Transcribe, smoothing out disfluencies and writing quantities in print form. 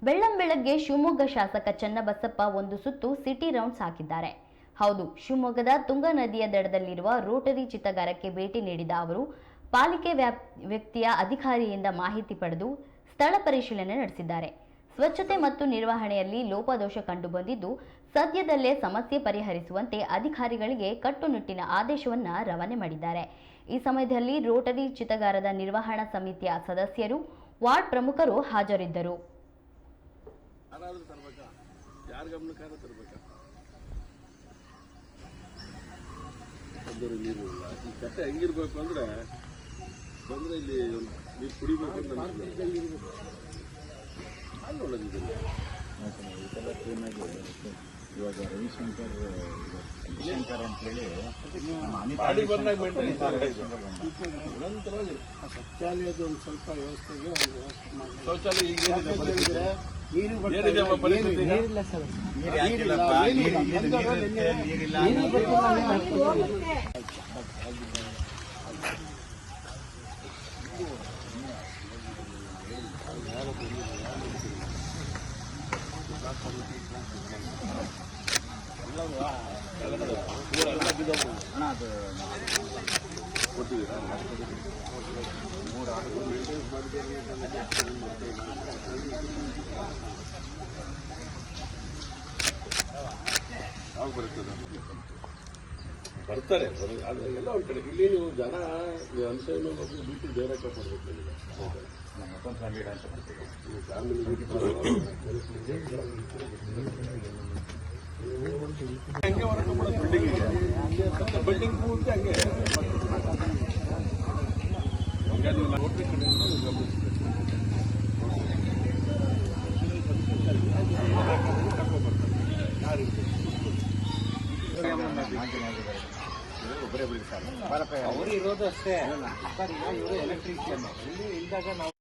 ಬೆಳ್ಳಂಬೆಳಗ್ಗೆ ಶಿವಮೊಗ್ಗ ಶಾಸಕ ಚನ್ನಬಸಪ್ಪ ಒಂದು ಸುತ್ತು ಸಿಟಿ ರೌಂಡ್ಸ್ ಹಾಕಿದ್ದಾರೆ. ಹೌದು, ಶಿವಮೊಗ್ಗದ ತುಂಗಾ ನದಿಯ ದಡದಲ್ಲಿರುವ ರೋಟರಿ ಚಿತಾಗಾರಕ್ಕೆ ಭೇಟಿ ನೀಡಿದ ಅವರು ಪಾಲಿಕೆ ವ್ಯಕ್ತಿಯ ಅಧಿಕಾರಿಯಿಂದ ಮಾಹಿತಿ ಪಡೆದು ಸ್ಥಳ ಪರಿಶೀಲನೆ ನಡೆಸಿದ್ದಾರೆ. ಸ್ವಚ್ಛತೆ ಮತ್ತು ನಿರ್ವಹಣೆಯಲ್ಲಿ ಲೋಪದೋಷ ಕಂಡುಬಂದಿದ್ದು, ಸದ್ಯದಲ್ಲೇ ಸಮಸ್ಯೆ ಪರಿಹರಿಸುವಂತೆ ಅಧಿಕಾರಿಗಳಿಗೆ ಕಟ್ಟುನಿಟ್ಟಿನ ಆದೇಶವನ್ನು ರವಾನೆ ಮಾಡಿದ್ದಾರೆ. ಈ ಸಮಯದಲ್ಲಿ ರೋಟರಿ ಚಿತಾಗಾರದ ನಿರ್ವಹಣಾ ಸಮಿತಿಯ ಸದಸ್ಯರು, ವಾರ್ಡ್ ಪ್ರಮುಖರು ಹಾಜರಿದ್ದರು. ಯಾರ ಗಮನಕ್ಕಾರ ತರಬೇಕಾ? ನೀರು ಇಲ್ಲ. ಈ ಕಟ್ಟೆ ಹೆಂಗಿರ್ಬೇಕು ಅಂದ್ರೆ ಬಂದ್ರೆ ಇಲ್ಲಿ ನೀರು ಕುಡಿಬೇಕು ಅಂತ ಅಲ್ಲಿ ಒಳ್ಳೆದಿದೆ. ಇವಾಗ ರವಿಶಂಕರ್ ಅಂತೇಳಿ ಶೌಚಾಲಯದ ಒಂದು ಸ್ವಲ್ಪ ವ್ಯವಸ್ಥೆಗೆ ಶೌಚಾಲಯ ನೀರಿಲ್ಲ ಸರ್. ಬರ್ತಾರೆ ಎಲ್ಲ ಒಂದ್ ಕಡೆ. ಇಲ್ಲಿ ನೀವು ಜನ ಅಂಶವನ್ನು ಬಿಟ್ಟು ಬೇರೆ ಕಾಪಾಡಬೇಕು. ಹಂಗೆ ಹೊರಟು ಕೂಡ ಬಿಲ್ಡಿಂಗ್ ಪೂರ್ತಿ ಹಂಗೆ ಒಬ್ಬರೇ ಬಿಡ್ತಾರೆ. ಅವರು ಇರೋದು ಅಷ್ಟೇ. ಇವರು ಎಲೆಕ್ಟ್ರಿಷಿಯನ್ ಇಲ್ಲಿ ಇದ್ದಾಗ ನಾವು